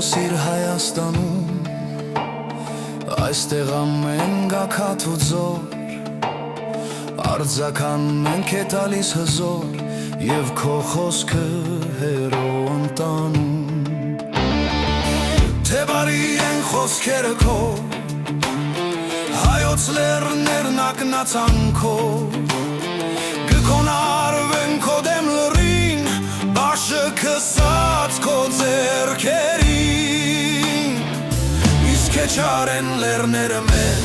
սիր Հայաստանում, այստեղ ամեն գագաթ ու ձոր, արձական մենք է տալիս հզոր, և քո խոսքը հերո ընտանում։ Թե բարի են խոսքերը քո, հայոց լեռներն ակնացան քո, գքոնարվեն քո դեմ լռին, բաշը քսած քո ձեռքերին, իսկ չարեն լեռները մեր,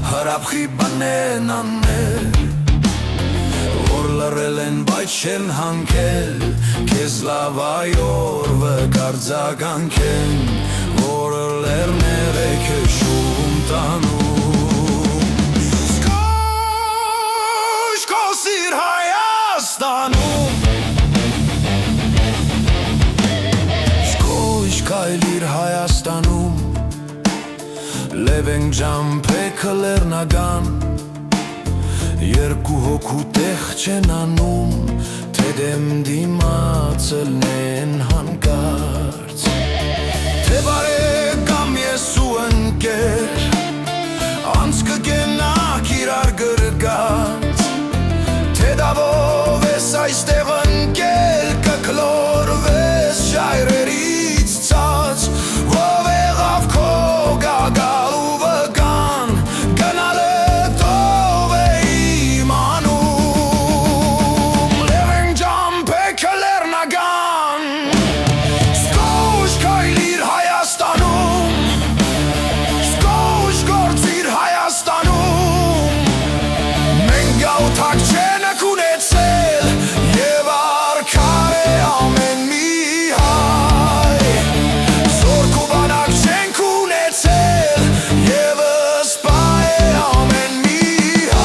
հրապխի բանեն աններ, որ լռել են բայց չեն հանգել, քեզ լավայոր վկարձագանքեն, որ լեռներ է քշում տանում։ Սկոշ քո սիր Հայաստանում, սկոշ քայլիր Հայաստանում, լևենք ջամփեքը լեռնական, երկու հոգու տեղ չեն անում, թե դեմ դիմացելն հանկարծ։ Թե բարեկամ ես ու ընկեր, անց կգենաք իրար գրգած, թե դավով ես այստեղ ընկել, կքլորվես ժայռերից ցած, ով եղավ քո գագալ ու վգան, գնալը տով է իմանում, լևենք ջամփեքը լեռնական, սկոշ քայլիր Հայաստանում, սկոշ գործիր Հայաստանում, մենք գաղութակ չենք ունեցել, և արքար է ամեն մի հայ, զորք ու բանակ չենք ունեցել, և սպա է ամեն մի հայ։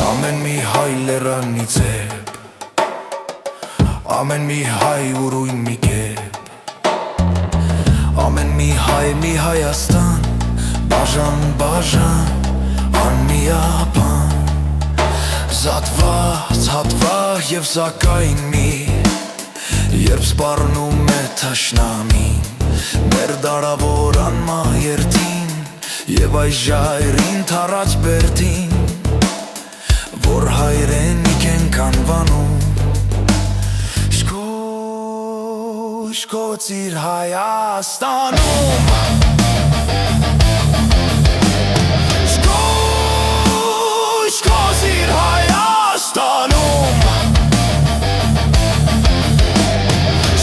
Ամեն մի հայ լեռանի ձև, ամեն մի հայ ուրույն մի կերպ, ամեն մի հայ մի Հայաստան, բաժան բաժան, անմիապան, զատված, հատված և սակայն մի, երբ սպառնում է թշնամին, մեր դարավոր անմահերթին, և այս ժայռին թառած բերդին, որ հայրենիք ենք անվանում, Շկոշ գործիր Հայաստանում, Շկոշ գործիր Հայաստանում,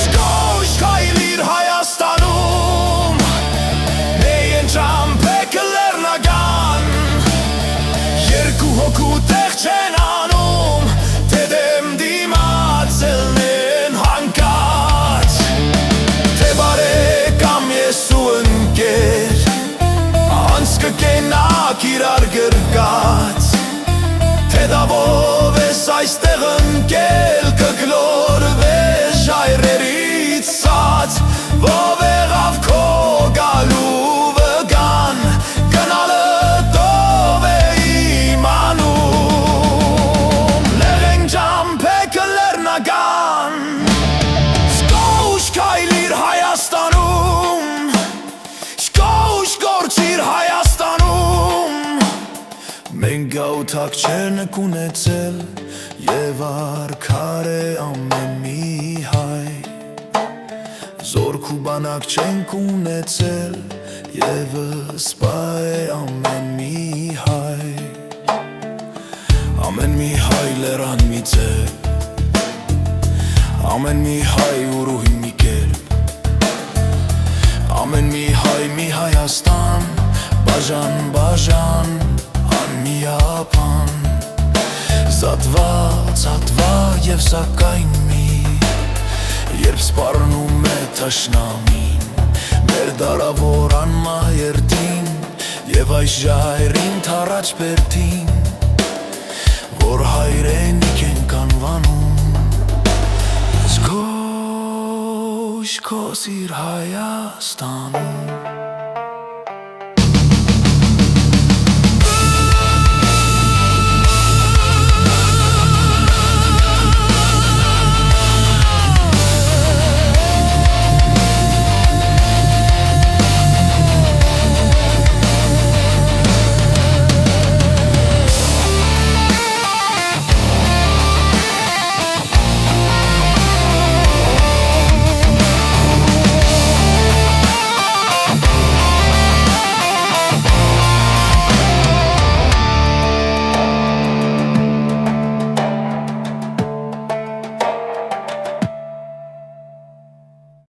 Շկոշ քայլիր Հայաստանում, մեյեն ջամփեքը լեռնական, երկու հոգու տեղ չեն անում, թե դեմ դիմացելն են հանկարծ, թե բարեկամ ես ու ընկեր, անց կգենաք իրար գրգած, թե դավով ես այստեղ ընկել, կգլորվես ժայռերից ցած, ով եղավ քո գալու վգան, գնալը տով է իմանում, լեղենք ջամփեքը լեռնական, սկոշ քայլիր Հայաստանում, սկոշ գործիր Հայաստանում, մենք գաղութակ չենք ունեցել, և արքար է ամեն մի հայ, զորք ու բանակ չենք ունեցել, և սպա է ամեն մի հայ, ամեն մի հայ լեռան մի ձև, ամեն մի հայ ուրույն մի կերպ, ամեն մի հայ մի Հայաստան, բաժան բաժան, անմիապան, զատված, հատված և սակայն մի, երբ սպառնում է թշնամին, մեր դարավոր անմահերթին, և այս ժայռին թառած բերդին, որ հայրենիք ենք անվանում, Սկոշ քո սիր Հայաստանում,